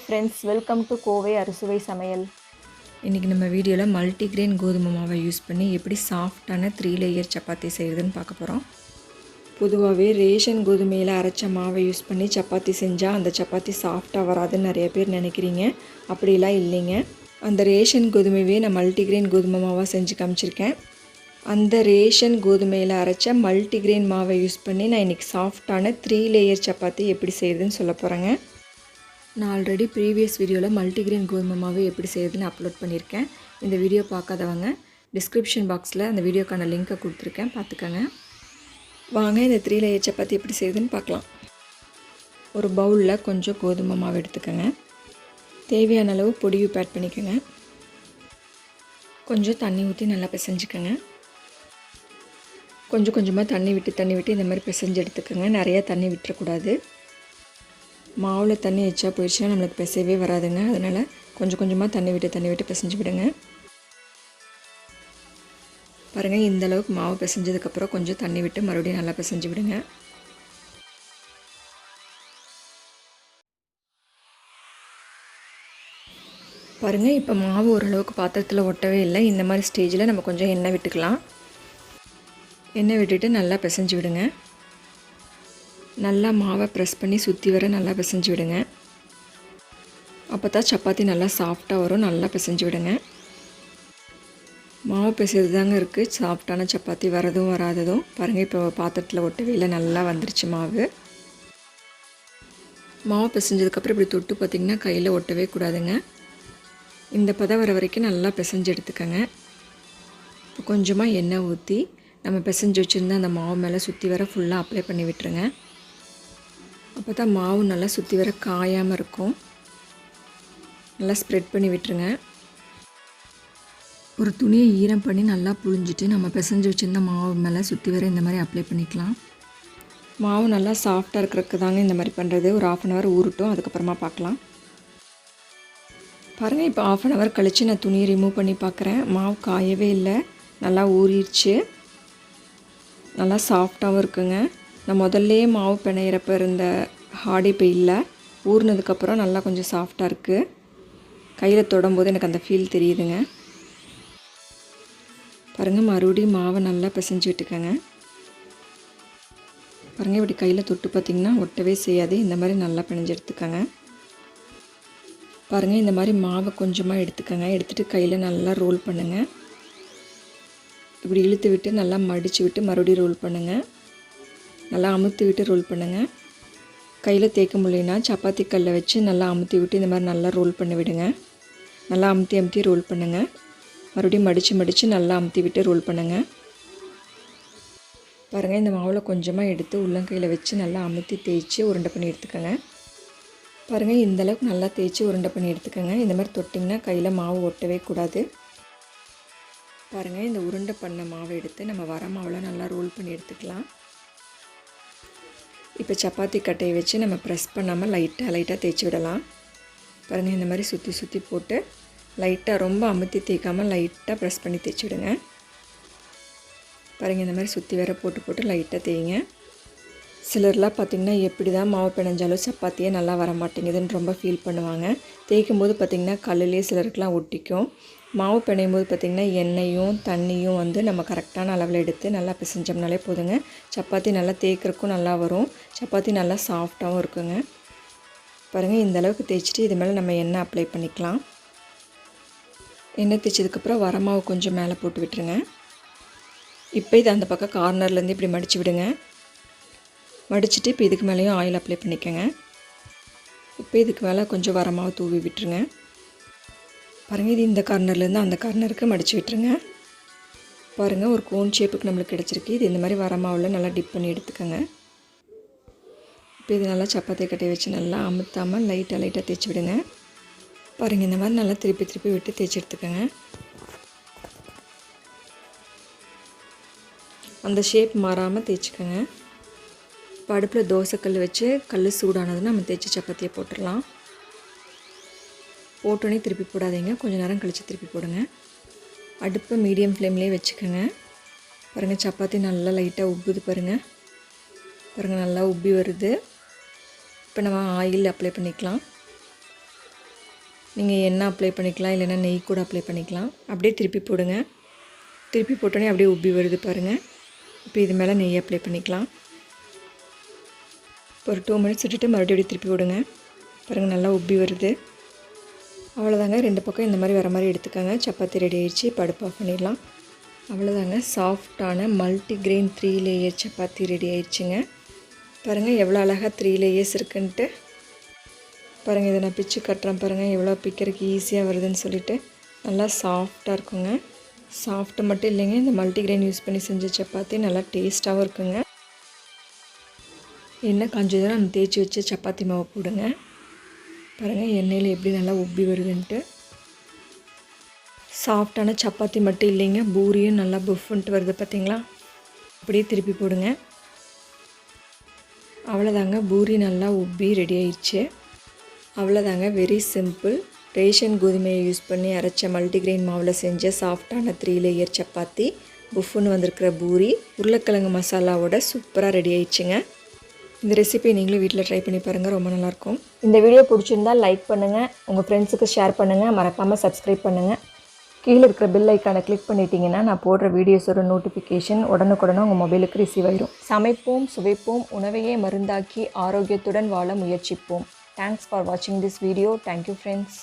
friends, welcome to Kovai Arusuvai Samayal. இன்றைக்கி நம்ம வீடியோவில் மல்டிகிரெயின் கோதுமை மாவை யூஸ் பண்ணி எப்படி சாஃப்டான 3 லேயர் சப்பாத்தி செய்கிறதுன்னு பார்க்க போகிறோம். பொதுவாகவே ரேஷன் கோதுமையில் அரைச்ச மாவை யூஸ் பண்ணி சப்பாத்தி செஞ்சால் அந்த சப்பாத்தி சாஃப்டாக வராதுன்னு நிறைய பேர் நினைக்கிறீங்க. அப்படிலாம் இல்லைங்க. அந்த ரேஷன் கோதுமையே நான் மல்டிகிரெயின் கோதுமை மாவாக செஞ்சு காமிச்சிருக்கேன். அந்த ரேஷன் கோதுமையில் அரைச்ச மல்டிகிரெயின் மாவை யூஸ் பண்ணி நான் இன்றைக்கி சாஃப்டான 3 லேயர் சப்பாத்தி எப்படி செய்கிறதுன்னு சொல்ல போகிறேங்க. நான் ஆல்ரெடி ப்ரீவியஸ் வீடியோவில் மல்டிகிரெயின் கோதுமை மாவு எப்படி செய்யுதுன்னு அப்லோட் பண்ணியிருக்கேன். இந்த வீடியோ பார்க்காதவங்க டிஸ்கிரிப்ஷன் பாக்ஸில் அந்த வீடியோக்கான லிங்க்கை கொடுத்துருக்கேன், பார்த்துக்கோங்க. வாங்க இந்த 3 லேயர் சப்பாத்தி எப்படி செய்யுதுன்னு பார்க்கலாம். ஒரு பவுலில் கொஞ்சம் கோதுமை மாவு எடுத்துக்கோங்க. தேவையான அளவு பொடி உப்பு ஆட் பண்ணிக்கோங்க. கொஞ்சம் தண்ணி ஊற்றி நல்லா பிசைஞ்சுக்கோங்க. கொஞ்சம் கொஞ்சமாக தண்ணி விட்டு இந்த மாதிரி பிசைஞ்சு எடுத்துக்கோங்க. நிறையா தண்ணி விட்டுறக்கூடாது. மாவில் தண்ணி எச்சா போயிடுச்சுன்னா நம்மளுக்கு பிசையவே வராதுங்க. அதனால் கொஞ்சம் கொஞ்சமாக தண்ணி விட்டு பிசைஞ்சு விடுங்க. பாருங்கள், இந்த அளவுக்கு மாவு பிசைஞ்சதுக்கப்புறம் கொஞ்சம் தண்ணி விட்டு மறுபடியும் நல்லா பிசைஞ்சு விடுங்க. பாருங்கள், இப்போ மாவு ஓரளவுக்கு பாத்திரத்தில் ஒட்டவே இல்லை. இந்த மாதிரி ஸ்டேஜில் நம்ம கொஞ்சம் எண்ணெய் விட்டுக்கலாம். எண்ணெய் விட்டுட்டு நல்லா பிசைஞ்சு விடுங்க. நல்லா மாவை ப்ரெஸ் பண்ணி சுற்றி வர நல்லா பிசைஞ்சு விடுங்க. அப்போ தான் சப்பாத்தி நல்லா சாஃப்டாக வரும். நல்லா பிசைஞ்சு விடுங்க. மாவு பிசைறது தாங்க இருக்குது சாஃப்டான சப்பாத்தி வரதும் வராததும். பாருங்கள், இப்போ பாத்திரத்தில் ஒட்டவே இல்லை, நல்லா வந்துருச்சு மாவு. மாவு பிசைஞ்சதுக்கப்புறம் இப்படி தொட்டு பார்த்திங்கன்னா கையில் ஒட்டவே கூடாதுங்க. இந்த பதம் வர வரைக்கும் நல்லா பிசைஞ்சு எடுத்துக்கோங்க. இப்போ கொஞ்சமாக எண்ணெய் ஊற்றி நம்ம பிசைஞ்சு வச்சுருந்த அந்த மாவு மேலே சுற்றி வர ஃபுல்லாக அப்ளை பண்ணி விட்டுருங்க. அப்போ தான் மாவு நல்லா சுற்றி வர காயாமல் இருக்கும். நல்லா ஸ்ப்ரெட் பண்ணி விட்டுருங்க. ஒரு துணியை ஈரம் பண்ணி நல்லா புழிஞ்சிட்டு நம்ம பிசைஞ்சு வச்சுருந்த மாவு மேலே சுற்றி வர இந்த மாதிரி அப்ளை பண்ணிக்கலாம். மாவு நல்லா சாஃப்டாக இருக்கிறதுக்கு தாங்க இந்த மாதிரி பண்ணுறது. ஒரு 1/2 hour ஊறட்டும், அதுக்கப்புறமா பார்க்கலாம். பாருங்கள், இப்போ 1/2 hour கழித்து நான் துணியை ரிமூவ் பண்ணி பார்க்குறேன். மாவு காயவே இல்லை, நல்லா ஊறிடுச்சு. நல்லா சாஃப்டாகவும் இருக்குங்க. நான் முதல்லே மாவு பிணையிறப்ப இருந்த ஹார்டு இப்போ இல்லை. ஊறினதுக்கப்புறம் நல்லா கொஞ்சம் சாஃப்டாக இருக்குது. கையில் தொடும்போது எனக்கு அந்த ஃபீல் தெரியுதுங்க. பாருங்கள், மறுபடியும் மாவை நல்லா பிசைஞ்சு விட்டுக்கோங்க. பாருங்கள், இப்படி கையில் தொட்டு பார்த்திங்கன்னா ஒட்டவே செய்யாது. இந்த மாதிரி நல்லா பிணைஞ்சு எடுத்துக்கோங்க. பாருங்கள், இந்த மாதிரி மாவை கொஞ்சமாக எடுத்துக்கோங்க. எடுத்துகிட்டு கையில் நல்லா ரோல் பண்ணுங்கள். இப்படி இழுத்து விட்டு நல்லா மடித்து விட்டு மறுபடியும் ரோல் பண்ணுங்கள். நல்லா அமுத்தி விட்டு ரோல் பண்ணுங்கள். கையில் தேய்க்க முடியலனா சப்பாத்தி கல்லை வச்சு நல்லா அமுத்தி விட்டு இந்த மாதிரி நல்லா ரோல் பண்ணி விடுங்க. நல்லா அமுத்தி ரோல் பண்ணுங்கள். மறுபடியும் மடித்து நல்லா அமுத்தி விட்டு ரோல் பண்ணுங்கள். பாருங்கள், இந்த மாவில் கொஞ்சமாக எடுத்து உள்ளங்கையில் வச்சு நல்லா அமுத்தி தேய்ச்சி உருண்டை பண்ணி எடுத்துக்கோங்க. பாருங்கள், இந்தளவுக்கு நல்லா தேய்ச்சி உருண்டை பண்ணி எடுத்துக்கோங்க. இந்த மாதிரி தொட்டிங்கன்னா கையில் மாவு ஒட்டவே கூடாது. பாருங்கள், இந்த உருண்டை பண்ண மாவை எடுத்து நம்ம வர மாவில் நல்லா ரோல் பண்ணி எடுத்துக்கலாம். இப்போ சப்பாத்தி கட்டையை வச்சு நம்ம ப்ரெஸ் பண்ணாமல் லைட்டாக தேய்ச்சி விடலாம். பாருங்கள், இந்த மாதிரி சுற்றி போட்டு லைட்டாக ரொம்ப அமுத்தி தேய்க்காமல் லைட்டாக ப்ரெஸ் பண்ணி தேய்ச்சி விடுங்க. பாருங்கள், இந்த மாதிரி சுற்றி வேற போட்டு லைட்டாக தேய்ங்க. சிலர்லாம் பார்த்திங்கன்னா எப்படி தான் மாவு பிணைஞ்சாலும் சப்பாத்தியே நல்லா வர மாட்டேங்குதுன்னு ரொம்ப ஃபீல் பண்ணுவாங்க. தேய்க்கும் போது பார்த்திங்கன்னா கல்லுலேயே சிலருக்குலாம் ஒட்டிக்கும். மாவு பிணையும் போது பார்த்திங்கன்னா எண்ணெயும் தண்ணியும் வந்து நம்ம கரெக்டான அளவில் எடுத்து நல்லா பிசைஞ்சோம்னாலே போதுங்க. சப்பாத்தி நல்லா தேய்க்கிறதுக்கும் நல்லா வரும். சப்பாத்தி நல்லா சாஃப்டாகவும் இருக்குங்க. பாருங்கள், இந்த அளவுக்கு தேய்ச்சிட்டு இது மேலே நம்ம எண்ணெய் அப்ளை பண்ணிக்கலாம். எண்ணெய் தேய்ச்சதுக்கப்புறம் வர மாவு கொஞ்சம் மேலே போட்டு விட்டுருங்க. இப்போ இது அந்த பக்கம் கார்னர்லேருந்து இப்படி மடித்து விடுங்க. மடிச்சுட்டு இப்போ இதுக்கு மேலேயும் ஆயில் அப்ளை பண்ணிக்கோங்க. இப்போ இதுக்கு மேலே கொஞ்சம் வர மாவு தூவி விட்டுருங்க. பாருங்கள், இது இந்த கார்னர்லேருந்து அந்த கார்னருக்கு மடித்து விட்டுருங்க. பாருங்கள், ஒரு கோன் ஷேப்புக்கு நம்மளுக்கு கிடச்சிருக்கு. இது இந்த மாதிரி வர மாவில் நல்லா டிப் பண்ணி எடுத்துக்கோங்க. இப்போ இது நல்லா சப்பாத்தி கட்டையை வச்சு நல்லா அமுத்தாமல் லைட்டாக தேய்ச்சி விடுங்க. பாருங்கள், இந்த மாதிரி நல்லா திருப்பி விட்டு தேய்ச்சி எடுத்துக்கோங்க. அந்த ஷேப் மாறாமல் தேய்ச்சிக்கோங்க. இப்போ அடுப்பில் தோசைக்கல் வச்சு கல் சூடானதுன்னு நம்ம தேய்ச்சி சப்பாத்தியை போட்டுடலாம். போட்டோன்னே திருப்பி போடாதீங்க, கொஞ்சம் நேரம் கழித்து திருப்பி போடுங்க. அடுப்பை மீடியம் ஃப்ளேம்லேயே வச்சுக்கோங்க. பாருங்கள், சப்பாத்தி நல்லா லைட்டாக உப்புது பாருங்கள். நல்லா உப்பி வருது. இப்போ நம்ம ஆயில் அப்ளை பண்ணிக்கலாம். நீங்கள் எண்ணெய் அப்ளை பண்ணிக்கலாம், இல்லைன்னா நெய் கூட அப்ளை பண்ணிக்கலாம். அப்படியே திருப்பி போடுங்க. திருப்பி போட்டோன்னே அப்படியே உப்பி வருது பாருங்கள். இப்போ இது மேலே நெய் அப்ளை பண்ணிக்கலாம். ஒரு 2 மினிட்ஸ் விட்டுட்டு மறுபடியும் திருப்பி விடுங்க. பாருங்கள் நல்லா உப்பி வருது. அவ்வளோதாங்க. 2 பக்கம் இந்த மாதிரி வர மாதிரி எடுத்துக்கோங்க. சப்பாத்தி ரெடி ஆகிடுச்சு. இப்போ அடுப்பு ஆஃப் பண்ணிடலாம். அவ்வளோதாங்க. சாஃப்டான மல்டிகிரெயின் 3 லேயர் சப்பாத்தி ரெடி ஆகிடுச்சுங்க. பாருங்கள் எவ்வளோ அழகாக 3 லேயர்ஸ் இருக்குன்ட்டு. பாருங்கள் இதை நான் பிச்சு கட்டுறேன் பாருங்கள், எவ்வளோ பிக்கிறதுக்கு ஈஸியாக வருதுன்னு சொல்லிட்டு. நல்லா சாஃப்டாக இருக்குங்க. சாஃப்ட்டு மட்டும் இல்லைங்க, இந்த மல்டிகிரெயின் யூஸ் பண்ணி செஞ்ச சப்பாத்தி நல்லா டேஸ்ட்டாகவும் இருக்குங்க. எண்ணெய் காஞ்சதுன்னா நம்ம தேய்ச்சி வச்ச சப்பாத்தி மாவு போடுங்க. பாருங்கள் எண்ணெயில் எப்படி நல்லா உப்பி வருதுன்ட்டு. சாஃப்டான சப்பாத்தி மட்டும் இல்லைங்க, பூரியும் நல்லா புஃப்ன்ட்டு வருது பார்த்தீங்களா. அப்படியே திருப்பி போடுங்க. அவ்வளோதாங்க, பூரி நல்லா உப்பி ரெடி ஆயிடுச்சு. அவ்வளோதாங்க, வெரி சிம்பிள். ரேஷன் கோதுமையை யூஸ் பண்ணி அரைச்ச மல்டிகிரெயின் மாவில் செஞ்ச சாஃப்டான 3 லேயர் சப்பாத்தி, புஃப்னு வந்திருக்கிற பூரி, உருளைக்கிழங்கு மசாலாவோட சூப்பராக ரெடி ஆயிடுச்சுங்க. இந்த ரெசிபி நீங்களும் வீட்டில் ட்ரை பண்ணி பாருங்கள், ரொம்ப நல்லாயிருக்கும். இந்த வீடியோ பிடிச்சிருந்தால் லைக் பண்ணுங்கள், உங்கள் ஃப்ரெண்ட்ஸுக்கு ஷேர் பண்ணுங்கள், மறக்காமல் சப்ஸ்கிரைப் பண்ணுங்கள். கீழே இருக்கிற பெல் ஐக்கானை கிளிக் பண்ணிட்டீங்கன்னா நான் போடுற வீடியோஸோட நோட்டிஃபிகேஷன் உடனுக்குடனே உங்கள் மொபைலுக்கு ரிசீவ் ஆயிடும். சமைப்போம், சுவைப்போம், உணவையே மருந்தாக்கி ஆரோக்கியத்துடன் வாழ முயற்சிப்போம். Thanks for watching this video. Thank you friends.